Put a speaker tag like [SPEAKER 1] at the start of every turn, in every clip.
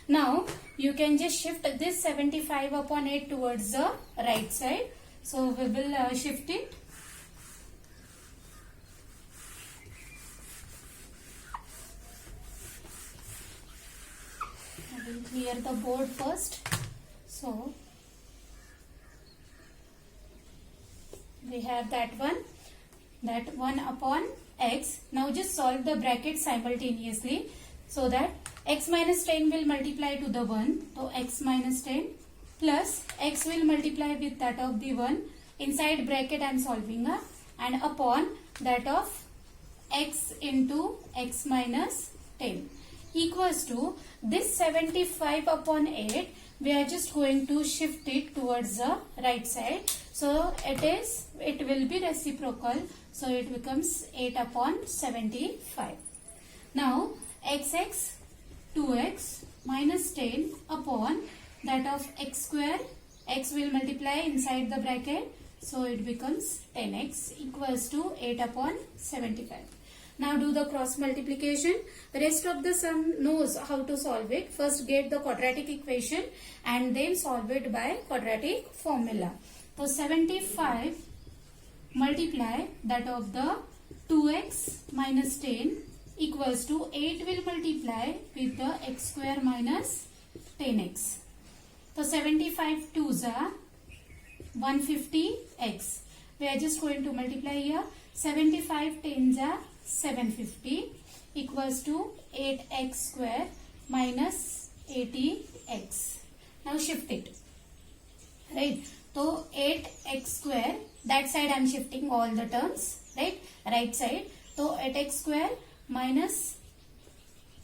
[SPEAKER 1] Now you can just shift this 75 upon 8 towards the right side. So we will shift it. I will clear the board first. So we have that one upon x. Now just solve the bracket simultaneously so that x minus 10 will multiply to the 1. So x minus 10 plus x will multiply with that of the 1. Inside bracket I am solving and upon that of x into x minus 10 equals to this 75 upon 8. We are just going to shift it towards the right side. So it will be reciprocal. So it becomes 8 upon 75. Now xx 2x minus 10 upon that of x square. X will multiply inside the bracket. So it becomes 10x equals to 8 upon 75. Now do the cross multiplication. Rest of the sum knows how to solve it. First get the quadratic equation and then solve it by quadratic formula. So 75 multiply that of the 2x minus 10 equals to 8 will multiply with the x square minus 10x. So 75 2s are 150x. We are just going to multiply here. 75 10s are 750 equals to 8x square minus 80x. Now shift it. Right. So 8x square, that side I am shifting all the terms. Right side. So 8x square minus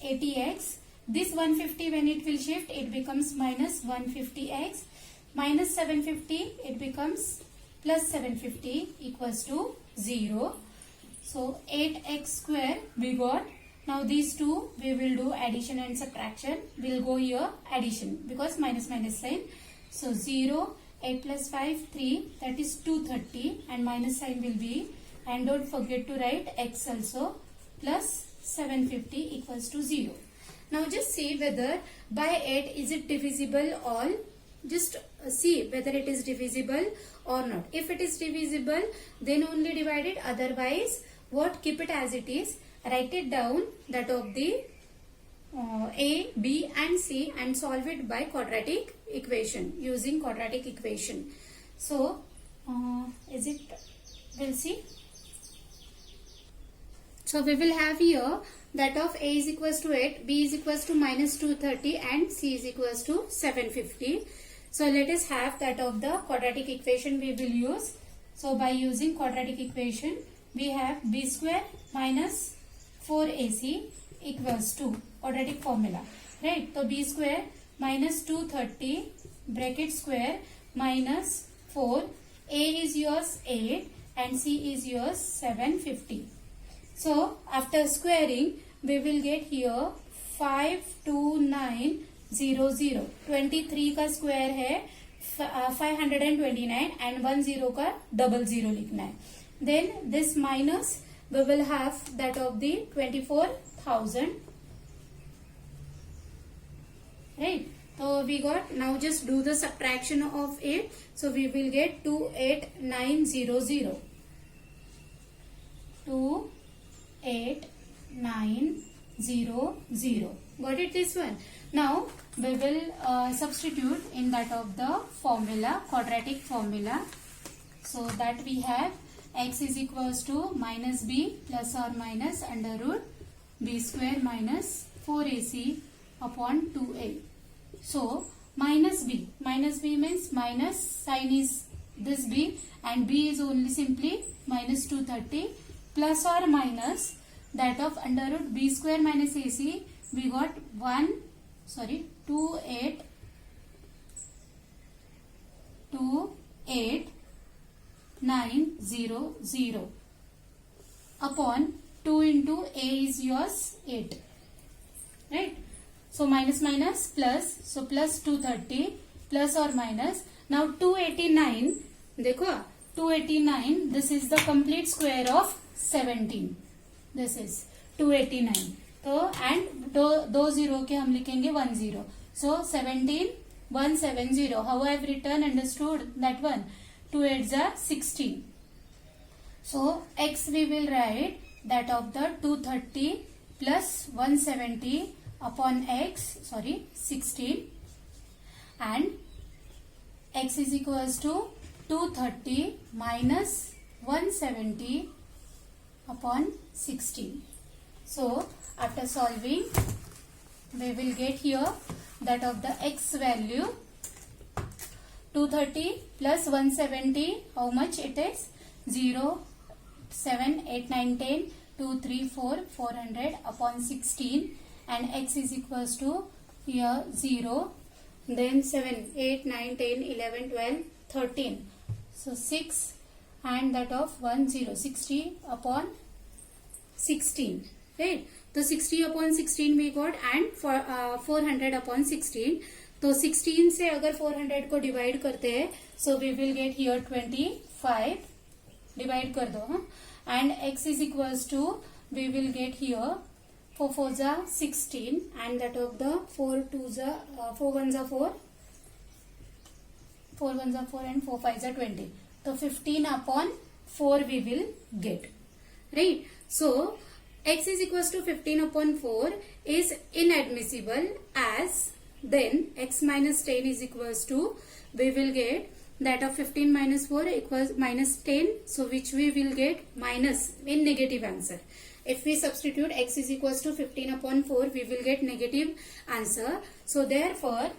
[SPEAKER 1] 80x. This 150 when it will shift, it becomes minus 150x. Minus 750, it becomes plus 750 equals to 0. So 8x square we got. Now these two we will do addition and subtraction. We will go here addition because minus minus sign. So 0, 8 plus 5, 3, that is 230 and minus sign will be, and don't forget to write x also, plus 750 equals to 0. Now just see whether by 8 is it divisible all. Just see whether it is divisible or not. If it is divisible, then only divide it. Otherwise, what? Keep it as it is. Write it down, that of the A, B and C, and solve it by quadratic equation, using quadratic equation. So, is it? We'll see. So, we will have here that of A is equals to 8, B is equals to minus 230 and C is equals to 750. So let us have that of the quadratic equation we will use. So by using quadratic equation, we have b square minus 4ac equals to quadratic formula. Right. So b square minus 230 bracket square minus 4. A is yours 8 and C is yours 750. So after squaring, we will get here 52900. 23 का square है 529 and 10 का 00 लिखना है. Then this minus we will have that of the 24,000. Right. So we got, now just do the subtraction of it. So we will get 28900. 28900. Got it, this one? Now we will substitute in that of the formula, quadratic formula. So that we have x is equals to minus b plus or minus under root b square minus 4ac upon 2a. So minus b means minus sign is this b and b is only simply minus 230 plus or minus that of under root b square minus ac. We got 28900 upon 2 into a is yours 8. Right. So minus minus plus. So plus 230 plus or minus. Now 289. देखो 289. This is the complete square of 17. This is 289. तो and दो zero के हम लिखेंगे 10. So 17170. How I have written, understood that one? 2 8s are 16. So x we will write that of the 230 plus 170 upon x, 16, and x is equals to 230 minus 170 upon 16. So after solving, we will get here that of the x value 230 plus 170, how much it is? 0, 7, 8, 9, 10, 2, 3, 4, 400 upon 16, and x is equals to here 0, then 7, 8, 9, 10, 11, 12, 13. So 6 and that of 1, 0, 60 upon 16. Right? So 60 upon 16 we got, and for 400 upon 16. तो 16 से अगर 400 को divide करते हैं, so we will get here 25. Divide कर दो, and x is equals to, we will get here 4 4s are 16, and that of the 4 2s are 4 1s are 4, 4 1s are 4, and 4 5s are 20. So 15 upon 4 we will get. Right? So x is equals to 15 upon 4 is inadmissible, as then x minus 10 is equals to, we will get that of 15 minus 4 equals minus 10, so which we will get minus in negative answer. If we substitute x is equals to 15 upon 4, we will get negative answer. So therefore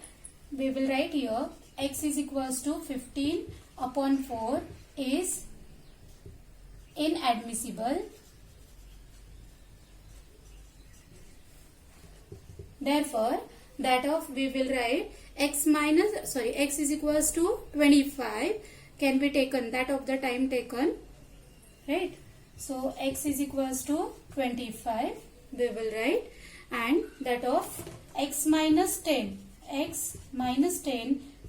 [SPEAKER 1] we will write here x is equals to 15 upon 4 is inadmissible. Therefore that of, we will write x is equals to 25 can be taken, that of the time taken, right? So x is equals to 25 we will write, and that of x minus 10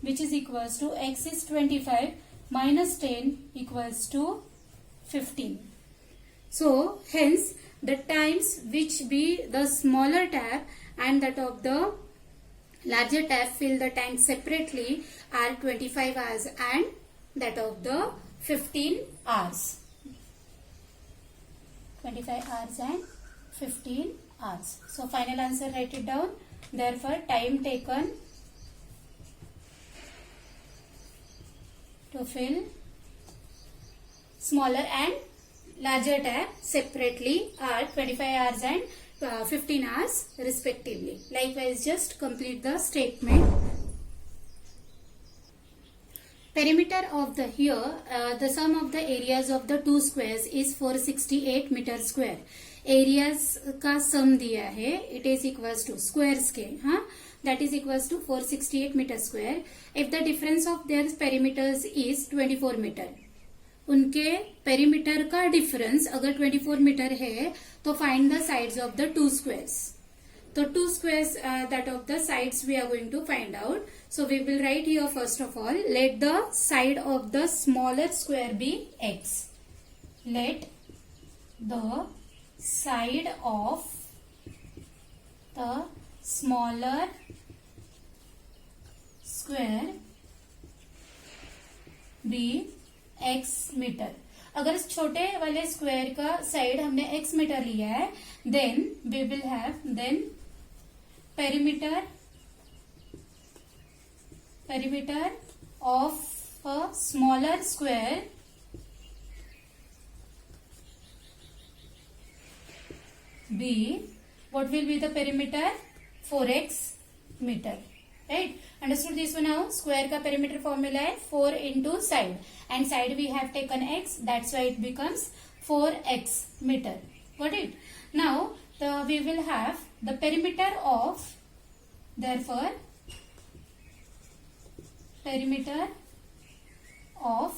[SPEAKER 1] which is equals to, x is 25 minus 10 equals to 15. So hence the times which be the smaller tap and that of the larger tap fill the tank separately are 25 hours and that of the 15 hours. 25 hours and 15 hours. So final answer, write it down. Therefore time taken to fill smaller and larger tap separately are 25 hours and 15 hours respectively. Likewise, just complete the statement. Perimeter of the here, the sum of the areas of the two squares is 468 meter square. Areas का sum दिया है, it is equals to squares के, that is equals to 468 meter square. If the difference of their perimeters is 24 meter, उनके perimeter का difference अगर 24 metre है, तो find the sides of the two squares. तो two squares that of the sides we are going to find out. So we will write here first of all, let the side of the smaller square be x. Let the side of the smaller square be x metre. अगर इस छोटे वाले square का side हमने x meter लिया है, then we will have then perimeter of a smaller square B, what will be the perimeter? 4x meter. Right? Understood this one now? Square का perimeter formula है 4 into side, and side we have taken x, that's why it becomes 4x meter. Got it? Now we will have the perimeter of, therefore perimeter of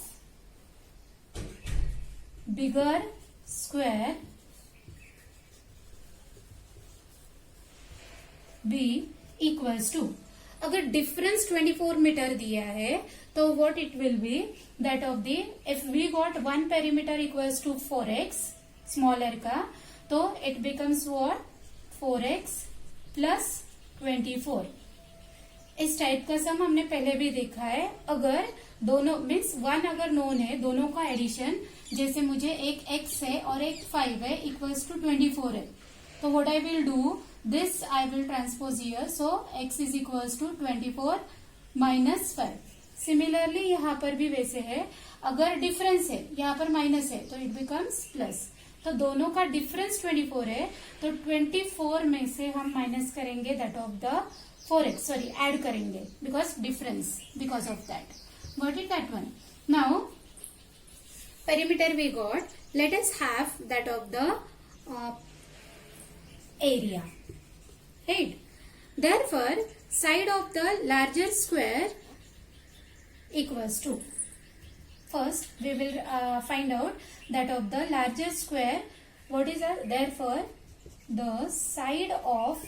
[SPEAKER 1] bigger square B equals to, अगर difference 24 meter दिया है तो what it will be, that of the, if we got one perimeter equals to 4x smaller का, तो it becomes what 4x plus 24. इस type का सम हमने पहले भी देखा है। अगर दोनों मीन्स 1 अगर नोन है, दोनों का एडिशन, जैसे मुझे एक x है और एक 5 है इक्वल्स टू 24 है, तो what I will do, this I will transpose here, so x is equals to 24 minus 5। Similarly यहाँ पर भी वैसे है, अगर डिफरेंस है यहाँ पर माइनस है तो इट बिकम्स प्लस। तो दोनों का डिफरेंस 24 है, तो 24 में से हम माइनस करेंगे that of the 4x, sorry add करेंगे because difference, because of that, got it that one. Now perimeter we got, let us have that of the area, right? Therefore side of the larger square equals to, first we will find out that of the larger square, what is that? Therefore the side of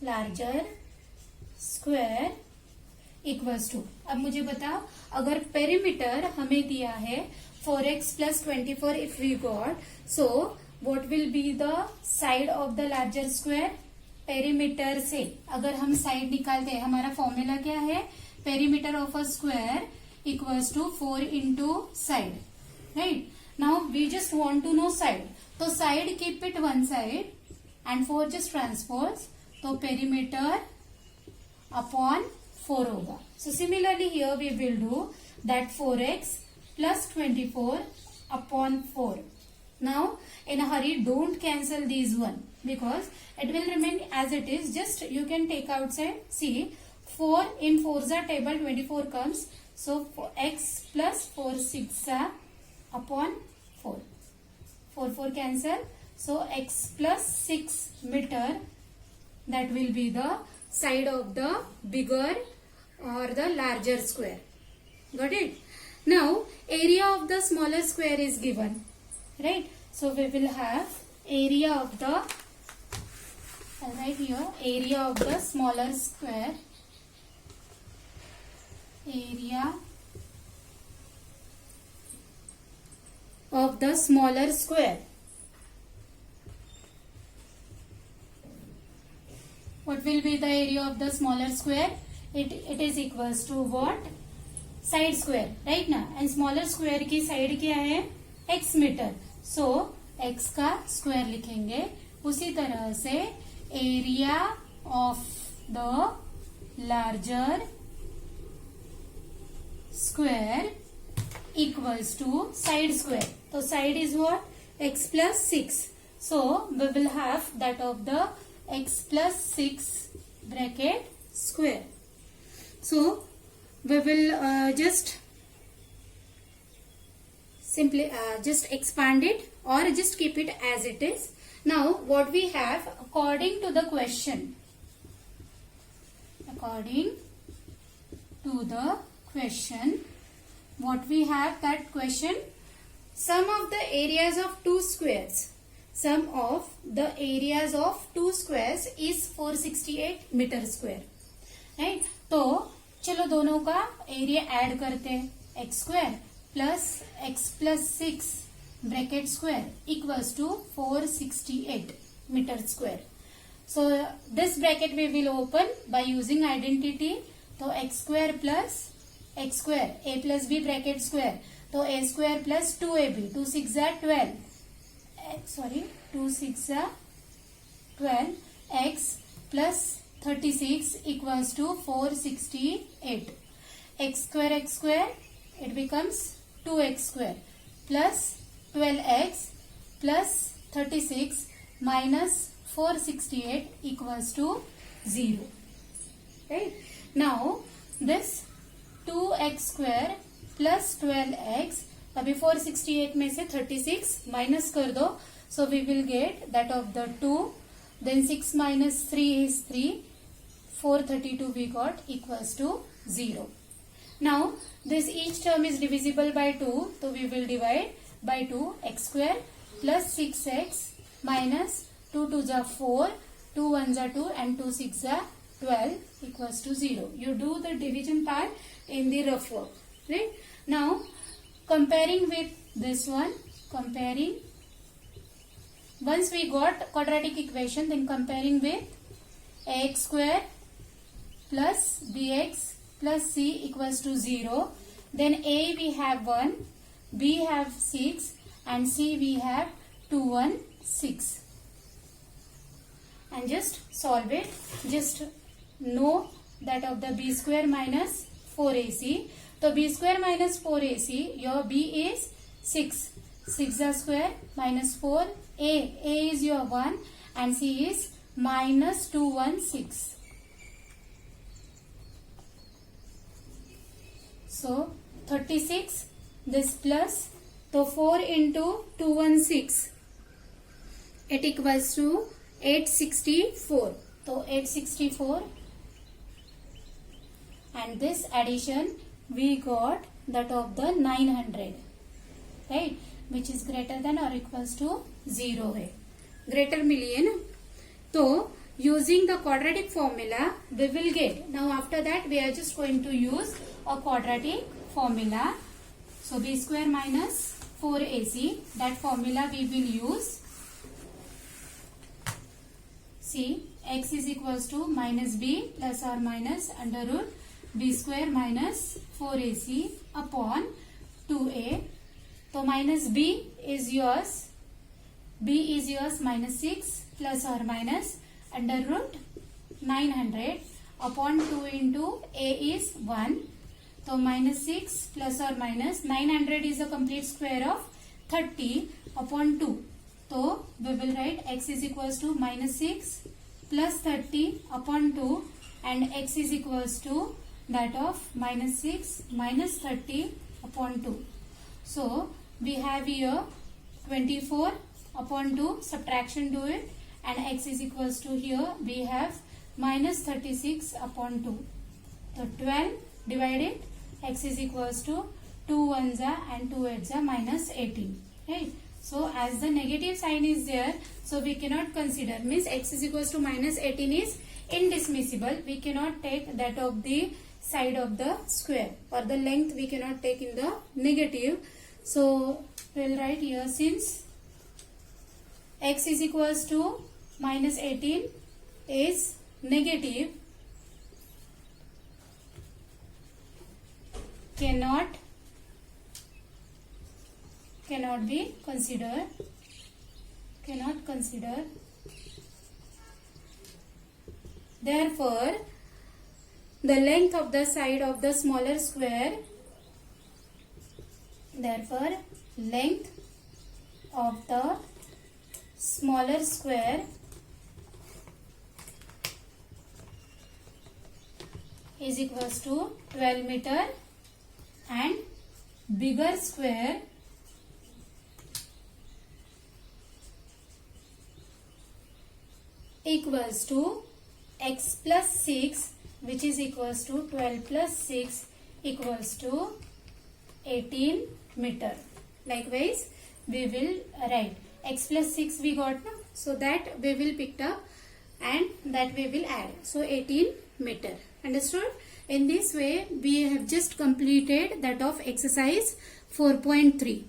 [SPEAKER 1] larger square equals to, अब मुझे बताओ, अगर perimeter हमें दिया है 4x plus 24 if we got, so what will be the side of the larger square? Perimeter से अगर हम साइड निकालते हैं, हमारा फॉर्मूला क्या है, perimeter of a square equals to 4 into side, right? Now we just want to know side, तो side keep it one side and 4 just transpose, तो पेरीमीटर अपॉन 4 होगा। So similarly here we will do that 4x plus 24 upon 4. Now in a hurry don't cancel these one because it will remain as it is. Just you can take outside. See 4 in 4s are table, 24 comes. So x plus 4 6 upon 4. 4 cancel. So x plus 6 meter, that will be the side of the bigger or the larger square. Got it? Now area of the smaller square is given, right? So we will have area of the, right here, area of the smaller square, area of the smaller square. What will be the area of the smaller square? It is equals to what? Side square, right ना? And smaller square की side क्या है? x meter. So x का square लिखेंगे. उसी तरह से area of the larger square equals to side square. So side is what? X plus 6. So we will have that of the x plus 6 bracket square. So we will just simply just expand it or just keep it as it is. Now what we have, according to the question, according to the question, what we have, that question, sum of the areas of two squares, sum of the areas of two squares is 468 metre square, right? तो चलो दोनों का area add करते हैं, x square plus 6 bracket square equals to 468 metre square. So this bracket we will open by using identity. तो x square plus x square a plus b bracket square, तो a square plus 2ab, 2 6 12, sorry 2 6 12, x plus 36 equals to 468. X square it becomes 2x square plus 12x plus 36 minus 468 equals to 0. Right? Now this 2x square plus 12x, अभी 468 में से 36 minus कर दो, so we will get that of the 2, then 6 minus 3 is 3, 432 we got equals to 0. Now this each term is divisible by 2, so we will divide by 2, x square plus 6x minus 2 2s are 4, 2 1s are 2 and 2 6s are 12 equals to 0. You do the division part in the rough work, right? Now comparing with this one, comparing once we got quadratic equation, then comparing with ax square plus bx plus c equals to 0. Then a we have 1, b have 6 and c we have 2, 1, 6. And just solve it. Just know that of the b square minus 4ac. So b square minus 4ac, your b is 6. 6 a square minus 4. A is your 1 and c is minus 216. So 36, this plus, so 4 into 216, it equals to 864. So 864, and this addition we got that of the 900, right, which is greater than or equals to 0 है. Greater मिलिए ना. तो using the quadratic formula we will get. Now after that we are just going to use a quadratic formula. So b square minus 4ac, that formula we will use. See, x is equals to minus b plus or minus under root b square minus 4ac upon 2a. So minus b is yours minus 6 plus or minus under root 900 upon 2 into a is 1. So minus 6 plus or minus 900 is a complete square of 30 upon 2. So we will write x is equals to minus 6 plus 30 upon 2 and x is equals to that of minus 6 minus 30 upon 2. So we have here 24 upon 2, subtraction do it, and x is equals to here we have minus 36 upon 2. So 12 divided, x is equals to 2 1s and 2 8s minus 18. Right? So as the negative sign is there, so we cannot consider, means x is equals to minus 18 is indismissible. We cannot take that of the side of the square, or the length we cannot take in the negative. So we will write here, since x is equals to minus 18 is negative, cannot be considered, cannot consider. Therefore the length of the side of the smaller square, therefore length of the smaller square is equals to 12 meter and bigger square equals to x plus 6, which is equals to 12 plus 6 equals to 18 meter. Likewise we will write x plus 6 we got, no? So that we will pick up and that we will add. So 18 meter. Understood? In this way we have just completed that of exercise 4.3.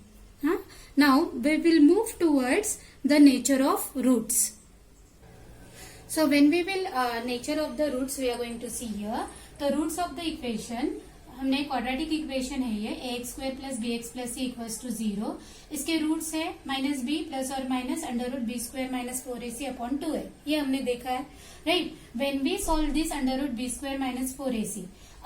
[SPEAKER 1] Now we will move towards the nature of roots. So when we will nature of the roots we are going to see here. The roots of the equation, हमने quadratic equation है ये ax square plus bx plus c equals to 0. इसके roots है minus B plus और minus under root B square minus 4ac upon 2 है. ये हमने देखा है, right. When we solve this under root B square minus 4ac,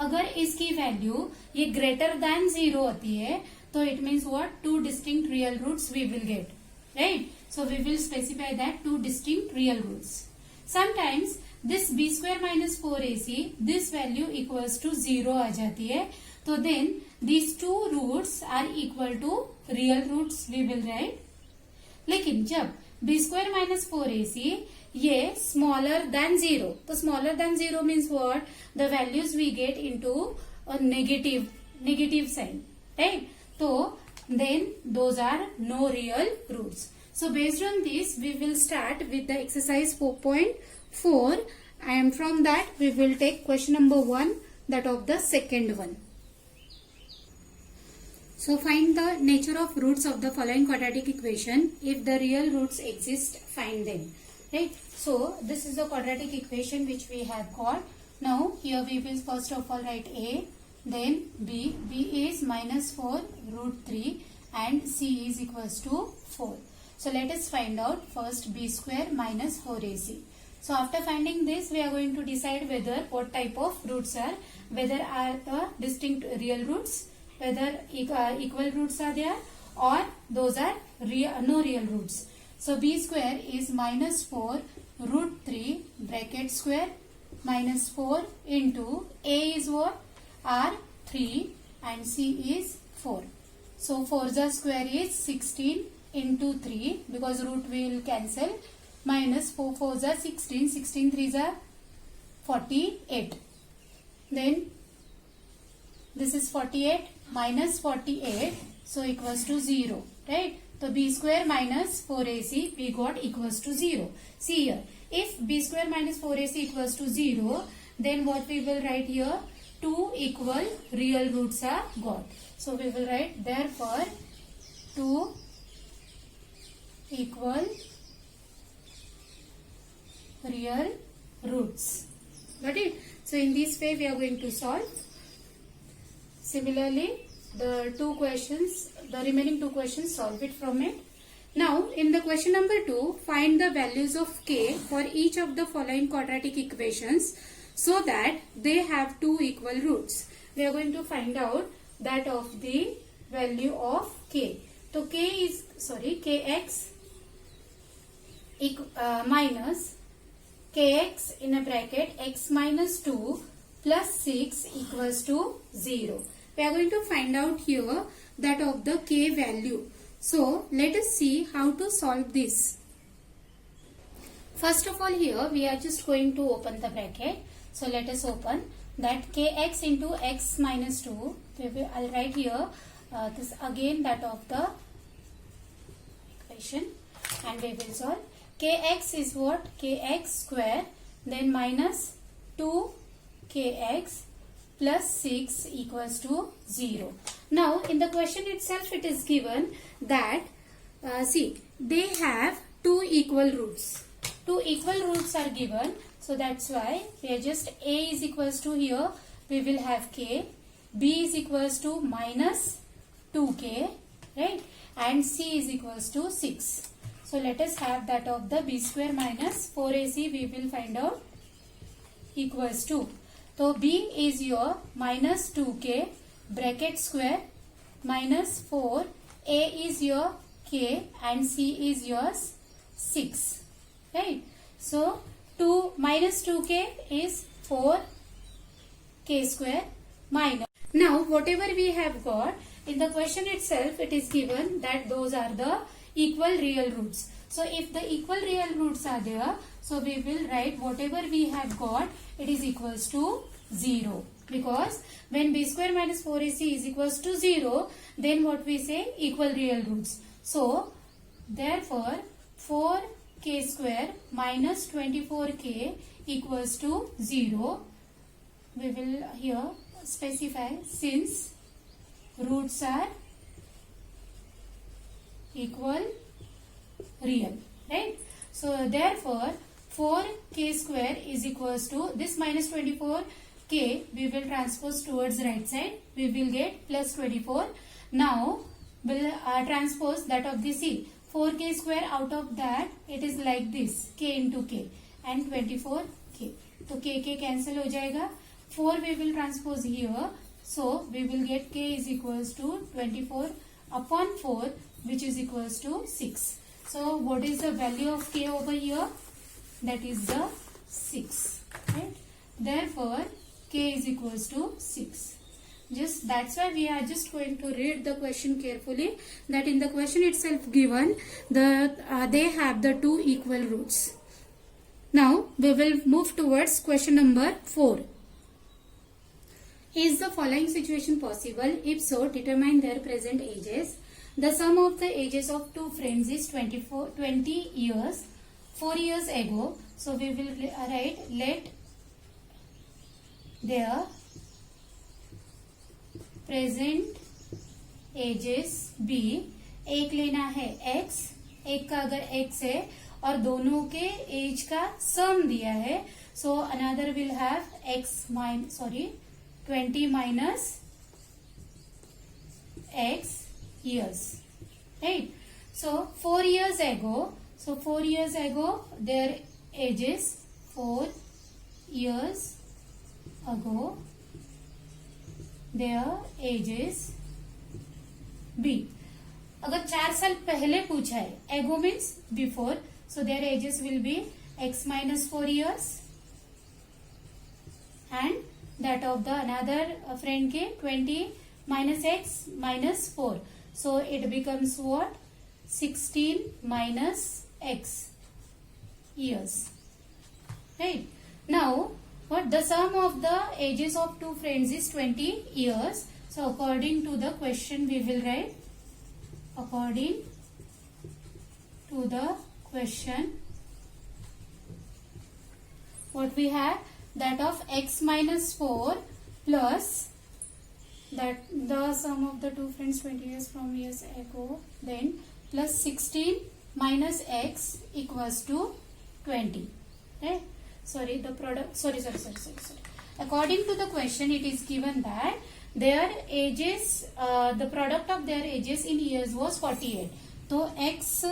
[SPEAKER 1] अगर इसकी वैल्यू ये ग्रेटर देन 0 होती है तो it means what, 2 distinct real roots we will get, right. So we will specify that 2 distinct real roots. Sometimes this b square minus 4ac, this value equals to 0 आ जाती है, तो then these 2 roots are equal to real roots we will write. लेकिन जब b square minus 4ac ये smaller than 0, तो smaller than 0 means what, the values we get into a negative sign, right. तो then those are no real roots. So based on this we will start with the exercise 4.4 and from that we will take question number 1, that of the second one. So find the nature of roots of the following quadratic equation. If the real roots exist, find them. Right. So this is the quadratic equation which we have got. Now here we will first of all write A, then B. B is minus 4 root 3 and C is equals to 4. So let us find out first B square minus 4AC. So after finding this, we are going to decide whether what type of roots are, whether are the distinct real roots, whether equal roots are there, or those are no real roots. So B square is minus 4 root 3 bracket square minus 4 into A is what? R 3 and C is 4. So 4 square is 16 into 3 because root will cancel, minus 4 4s are 16, 16 3s are 48. Then this is 48 minus 48, so equals to 0, right? So B square minus 4AC we got equals to 0. See here, if B square minus 4AC equals to 0, then what we will write here? 2 equal real roots are got. So we will write therefore 2 equal real roots. Got it? So in this way we are going to solve. Similarly, the remaining two questions, solve it from it. Now in the question number 2, find the values of k for each of the following quadratic equations so that they have 2 equal roots. We are going to find out that of the value of k. So kx minus kx in a bracket x minus 2 plus 6 equals to 0. We are going to find out here that of the k value. So let us see how to solve this. First of all, here we are just going to open the bracket. So let us open that kx into x minus 2. I'll write here this again that of the equation and we will solve. Kx is what? Kx square, then minus 2kx plus 6 equals to 0. Now in the question itself it is given that they have 2 equal roots. 2 equal roots are given, so that's why we are just A is equals to, here we will have k, B is equals to minus 2k, right, and C is equals to 6. So let us have that of the B square minus 4AC we will find out equals to. So B is your minus 2k bracket square minus 4, A is your k and C is yours 6, right. So 2 minus 2k is 4k square minus. Now whatever we have got in the question itself, it is given that those are the equal real roots. So if the equal real roots are there, so we will write whatever we have got, it is equals to 0. Because when b square minus 4ac is equals to 0, then what we say? Equal real roots. So therefore 4k square minus 24k equals to 0. We will here specify since roots are equal real, right? So therefore 4k square is equals to this minus 24k we will transpose towards right side, we will get plus 24. Now will transpose that of the c, 4k square, out of that it is like this, k into k and 24k, so k cancel ho jayega. 4 we will transpose here, so we will get k is equals to 24 upon 4 which is equals to 6. So what is the value of k over here? That is the 6, right? Therefore k is equals to 6. Just that's why we are just going to read the question carefully, that in the question itself given they have the 2 equal roots. Now we will move towards question number 4. Is the following situation possible? If so, determine their present ages. The sum of the ages of two friends is 20 years, 4 years ago. So we will write let their present ages b, एक लेना है x, एक का अगर x है और दोनों के एज का सम दिया है, so another will have 20 minus x years, right? So 4 years ago their ages 4 years ago their ages b. अगर 4 साल पहले पूछा है, एगो means before, so there edges will be x minus 4 years and that of the another friend के 20 minus x minus 4, so it becomes what? 16 minus x years, right? Now what the sum of the ages of two friends is 20 years, so according to the question we will write, according to the question what we have, that of x minus 4 plus that the sum of the two friends 20 years from years ago, then plus 16 minus x equals to 20, right? Sorry, the product, sorry. According to the question, it is given that their ages, the product of their ages in years was 48. So x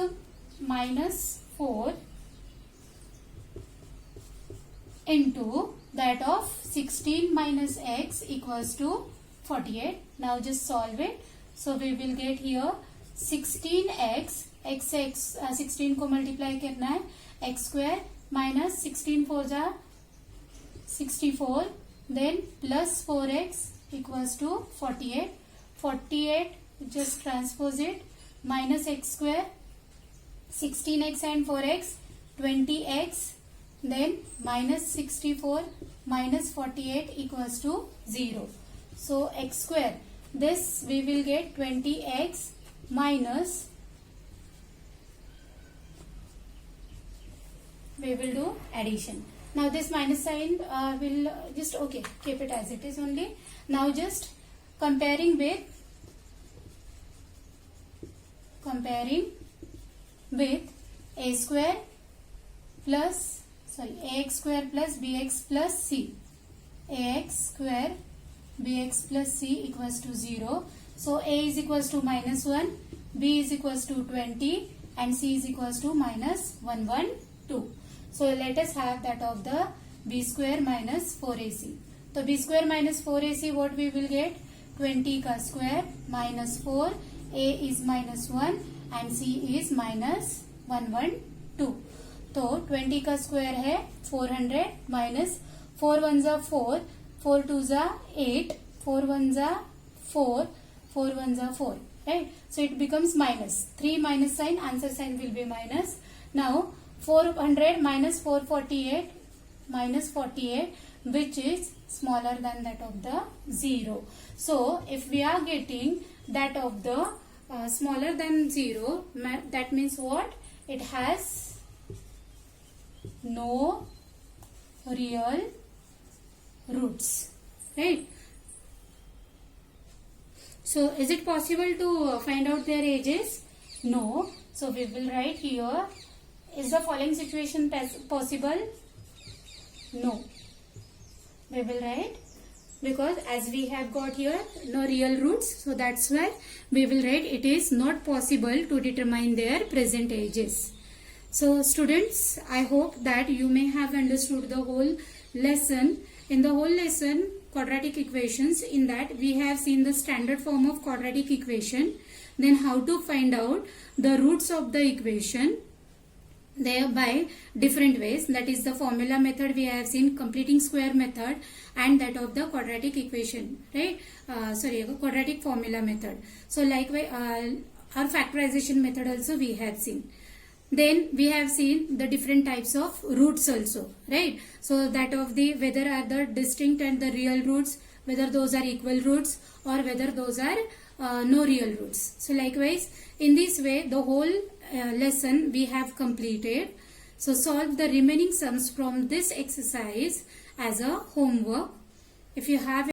[SPEAKER 1] minus 4 into that of 16 minus x equals to 48. Now just solve it. So we will get here 16x, 16 को multiply करना है, x square minus 16 4 जा 64, then plus 4x equals to 48. 48 just transpose it, minus x square, 16x and 4x 20x, then minus 64 minus 48 equals to 0. So x square, this we will get 20x minus, we will do addition. Now this minus sign will just okay, keep it as it is only. Now just comparing with a square plus, sorry, ax square plus bx plus c. Ax square bx plus c equals to 0. So a is equals to minus 1, b is equals to 20 and c is equals to minus 112. So let us have that of the b square minus 4ac. So b square minus 4ac, what we will get? 20 का square minus 4, a is minus 1 and c is minus 112. तो 20 का square है 400 minus 4 1 जा 4, 4 2 जा 8, 4 1 जा 4, 4 1 जा 4, right? So it becomes minus. 3 minus sign, answer sign will be minus. Now 400 minus 448 minus 48, which is smaller than that of the 0. So if we are getting that of the smaller than 0, that means what? It has no real roots, right? So is it possible to find out their ages? No. So we will write here, is the following situation possible? No. We will write, because as we have got here no real roots, so that's why we will write it is not possible to determine their present ages. So students, I hope that you may have understood the whole lesson. In the whole lesson, quadratic equations, in that we have seen the standard form of quadratic equation, then how to find out the roots of the equation, thereby different ways, that is the formula method we have seen, completing square method, and that of the quadratic equation, right? Quadratic formula method. So likewise our factorization method also we have seen. Then we have seen the different types of roots also, right? So that of the whether are the distinct and the real roots, whether those are equal roots or whether those are no real roots. So likewise, in this way the whole lesson we have completed. So solve the remaining sums from this exercise as a homework. If you have